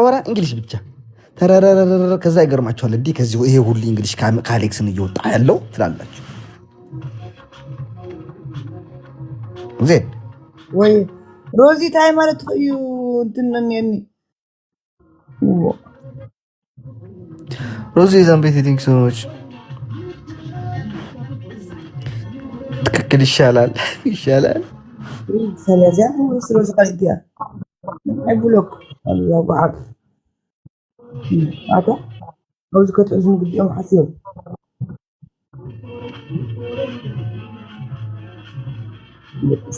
ወራ እንግሊዝ ብቻ ተረረረረ ከዛ ይገርማችኋል እንዴ ከዚህ ይሄ ሁሉ እንግሊዝ ከአሌክስን እየወጣ ያለው ትላላችሁ ዜድ ወይ ሮዚ ታይ ማለት እዩ እንትነን የኒ ሮዚ ዘንቤት ቲንክ ሶች ትክክል ይሻላል ሰለዚያ ወይስ ሮዚ ቃልቲያ አይ ብሎክ አላህ ባዓት አታ ሮዚ ከተዝም ግዲም ሐሲብ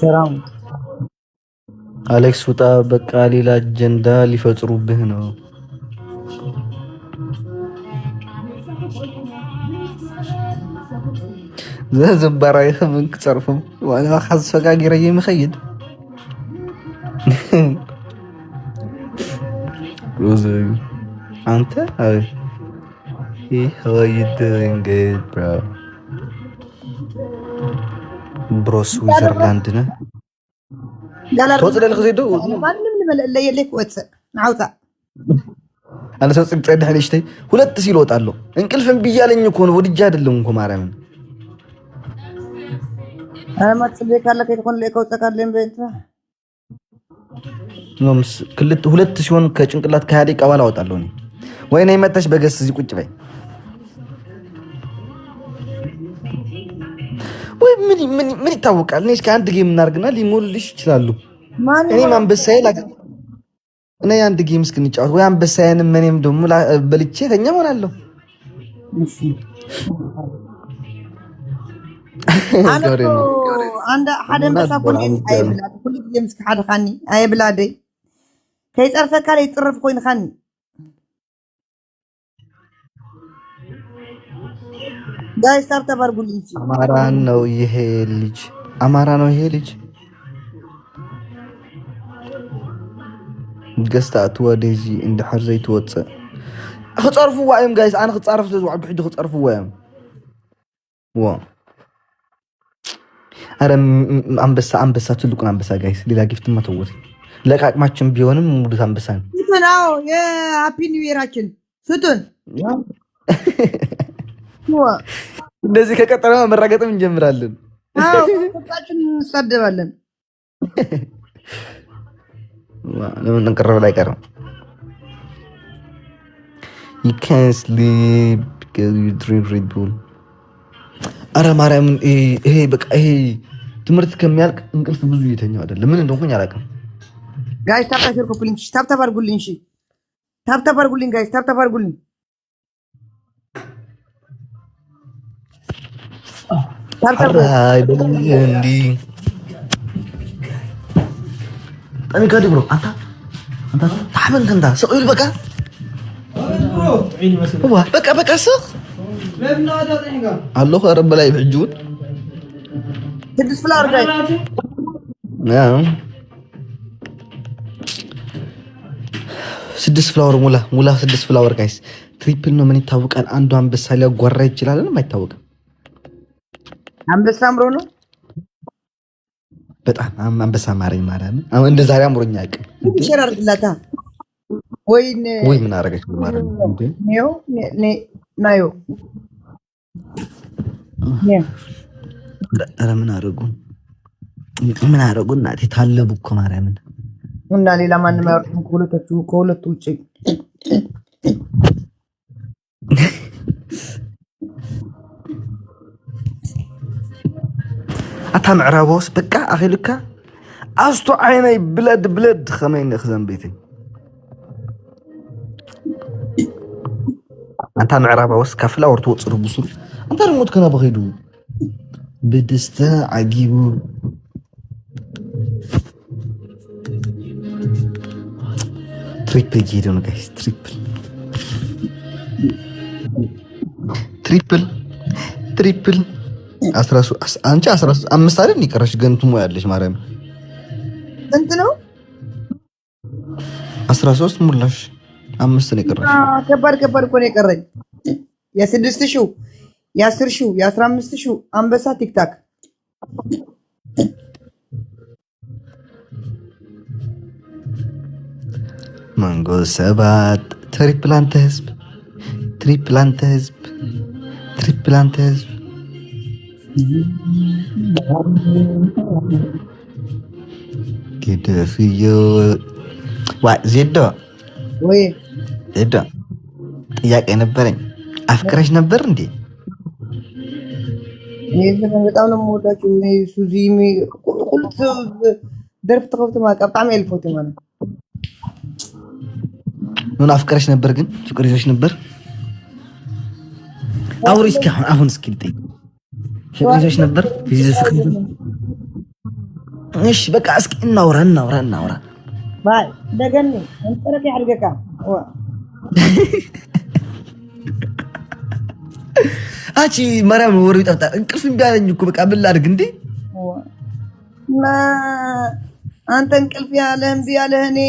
ሰላም አሌክስ ውጣ በቃ ሌላ አጀንዳ ሊፈጥሩብህ ነው زنبارة من كتعرفهم وانا خاص فقاقي رجي مخيد روزي انت هاي how are you doing good bro برو سويسرلاند نا توصل الخزيدو ما نمل اللي يليك واتس نعوتا انا سوص صيد حليشتي ሁለት ሲል ወጣለሁ እንቅልፍም ብያለኝ እኮ ነው ወድጄ አይደለም እኮ ማርያምን انا ما تصدق ካለከ ይተኮን ለከው ተካለም በእንት ኖምስ ክልት ሁለት ሲሆን ከጭንቅላት ከያዴ ቀባላ ወጣለሁ ነው ወይ ነይ መጣሽ በገስ እዚህ ቁጭ በይ ወይ ምን ይታወቃል ነሽ ከአንድ ጌም እናርግና ሊሞልልሽ ይችላል እኔ አንበሳዬ ላክ እኔ አንድ ጌም እስክንጫወት ወይ አንበሳዬን ምንም ደሞ በልቼ ተኛ ሆናለሁ እሺ አንድ ሓደ መሳኮን አይ ብላድ ኩሉ ጌም እስከ ሓደ ኻኒ አይ ብላደይ ከይጸርፈካ ላይ ጽርፍ ኮይን ኻኒ ጋይስ ታርታ ባርጉልኝ አማራ ነው ይሄ ልጅ ገስታት ወደዚ እንደ حرزي توصى خصرفوا وايم ጋይስ አነ خصرف ዝዋዕ ብሕዲ خصرفوا وايم ዋ አረ አንበሳ ትልቁን አንበሳ ጋይስ ሌላ ጊፍት ማተወት ለቃቅማችን ቢሆንም ሙሉት አንበሳ ነው ነው የሃፒ ኒው ኢየራችን ፍቱን ዋ እንደዚህ ከቀጠለ መራገጥም እንጀምራለን አዎ ፍቃችን እንሳደባለን ለምን እንቀርብ ላይ ቀርም you can't sleep because you drink Red Bull አረ ማርያም ይሄ በቃ ይሄ ትምርት ከሚያልቅ እንቅልፍ ብዙ እየተኛው አይደለም ምን እንደሆነ አላውቅም ጋይስ ታፕታፕ ኮፕሊንግ ታፕታፕ አድርጉልኝ እሺ ታፕታፕ አድርጉልኝ ጋይስ ታፕታፕ አድርጉልኝ ታፕታፕ እንዲ ጠንካዲ ብሮ አንተ ታምን እንዳ ሰውል በቃ በቃ ሰው الله رب لا يبعجون تدس فلاور جاي نعم 6 ፍላወር ሙላ 6 ፍላወር ጋይስ ትሪፕል ነው ምን ይታወቃል አንዱ አንበሳ ሊያጓራ ይችላል ነው የማይታወቅም አንበሳ አምሮ ነው በጣም አንበሳ ማረኝ ማርያም አሁን እንደ ዛሬ አምሮኛ አይቀር ይሸራርግላታ ወይ ምን አረጋች ማርያም እንዴ ነው ናዮ ኧረ ምን አረጉ እናቴ ታለቡ እኮ ማርያምን እና ሌላ ማንም አይወርድም ከሁለቱ ውጪ አታ ምዕራቦስ በቃ አኺልካ አስቶ አይናይ ብለድ ኸመይን እኽዘን ቤቴ አንተ ምዕራባውስ ከፍላወር ተወጽሩ ብሱሩ አንተ ረሞት ከና በኸይዱ በደስታ አጊቡ ትሪፕል ጌዶ ነው ጋይስ ትሪፕል 13 አንቺ 15 አይደል ይቀርሽ ገንቱ ሞያለሽ ማርያም እንት ነው 13 ሙላሽ 5 ነው ይቀርሽ ከባድ እኮ ነው የቀረኝ የ6000 የ10000 የ15000 አንበሳ ቲክታክ ማንጎ ሰባት ትሪፕል አንተ ህዝብ ግደፍዮ ዋ ዜዶ ወይ ዜዶ ጥያቄ ነበረኝ። አፍቅረሽ ነበር እንዴ? በጣም ነው የምወዳቸው ሱዚ ቁልት ደርፍ ተከፍቶ ማቀብ በጣም ያልፎት ማለት ምን አፍቅረሽ ነበር ግን ፍቅር ይዞሽ ነበር? አውሪ እስኪ አሁን እስኪ ልጠይቅ። ፍቅር ይዞሽ ነበር? ፍቅር እሺ በቃ እስኪ እናውራ ባይ ደገኒ እንጠረክ ያድርገካ አቺ ማርያም ወሬ ጠፍታ እንቅልፍ እምቢ አለኝ እኮ በቃ ምን ላድርግ እንዴ? አንተ እንቅልፍ ያለህ እምቢ ያለህ እኔ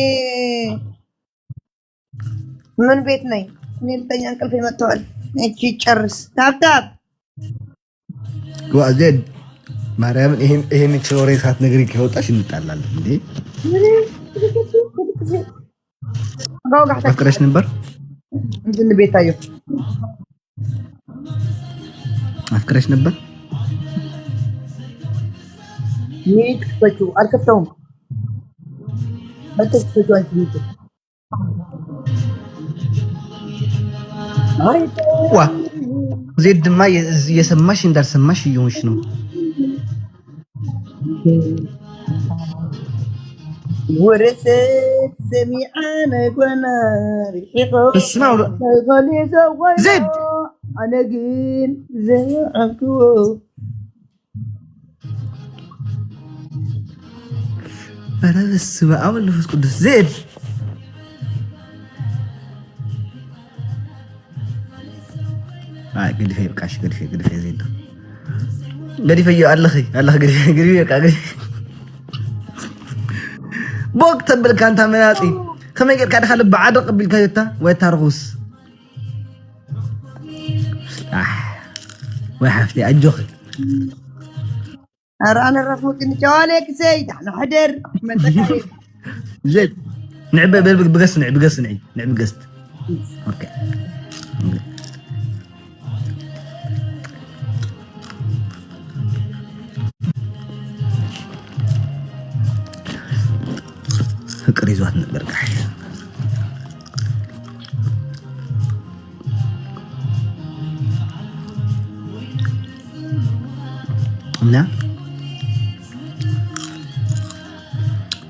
ምን ቤት ነኝ? እኔ ልተኛ እንቅልፍ መጥቷል። እቺ ጨርስ ታብታብ ጓዘድ ማርያም ይሄን ቾሬ ሳት ነገር ይወጣሽ እንጣላለን እንዴ? አፍቅረሽ ነበር? እንትን ቤት አየሁ። አፍቅረሽ ነበር? ሚት ፈቹ አልከፍተውም። በተስ ፈቹ አንቺ ዋ ዜድማ የሰማሽ እንዳልሰማሽ እየሆንሽ ነው። ورثت سميعانا قنار اسمعوا زيد انا قين زيعكو انا بس بعمل نفس قدس زيد قد في بقاش قد في زيد قد في الله قد في بوك تبلك انت مناطي كما يقول كان خلب بعد قبل كيتا ويترغوس وحفتي اجوخي انا رفوت نجوالك سيد احنا حدر من تكاري زين نعبه بقصنع نعب قست اوكي ፍቅር ይዟት ነበር ጋር እና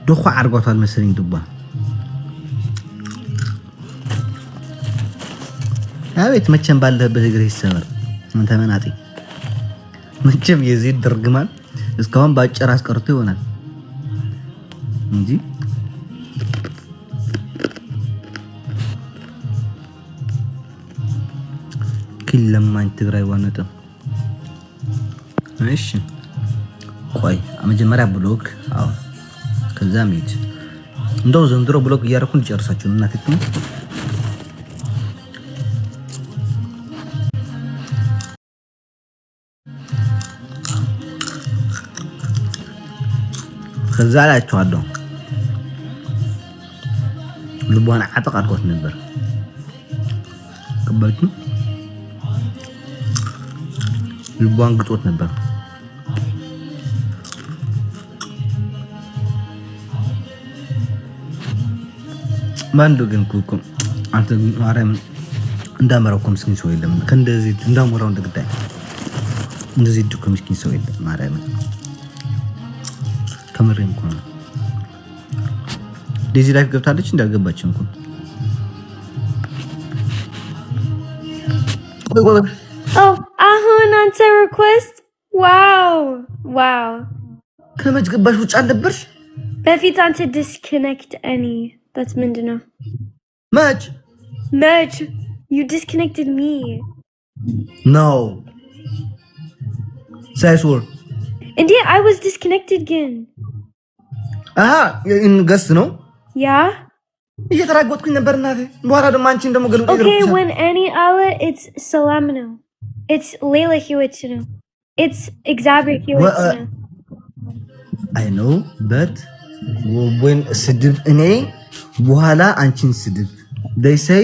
ዶኳ አርጓታል መሰለኝ ዱባ አቤት መቼም ባለበት እግሬ ይሰበር አንተ መናጤ መቼም የዚህ ድርግማን እስካሁን ባጭር አስቀርቶ ይሆናል እንጂ ለማኝ ትግራይ ዋነጠ እሺ ቆይ መጀመሪያ ብሎክ አዎ ከዛ ሚት እንደው ዘንድሮ ብሎክ እያደረኩን ጨርሳችሁ እና ትክክል ከዛ ላይቷለሁ ልቧን አጥቅ አድርጎት ነበር ከበቱ ልቧን ግጦት ነበር ማንዱ ግን ኩኩ አንተ ማርያም እንዳመራው እኮ ምስኪን ሰው የለም ከእንደዚህ እንዳመራው እንደግዳይ እንደዚህ ድኩ ምስኪን ሰው የለም ማርያም ከምሬም እኮ ነው ዴዚ ላይፍ ገብታለች እንዳልገባችም እኮ Oh, አሁን አንተ request wow ከመች ገባሽ ውጭ አልነበርሽ በፊት አንተ disconnect any that's ምንድነው መች you disconnected me no say word indeed I was disconnected again in guest no yeah እየተራጎጥኩኝ ነበር እናቴ በኋላ ደግሞ አንቺ እንደሞ ገልብጥ okay when any ala it's salamno it's Layla Hewitt it's Xavier Hewitt I know but when ስድብ እኔ በኋላ አንቺን ስድብ they say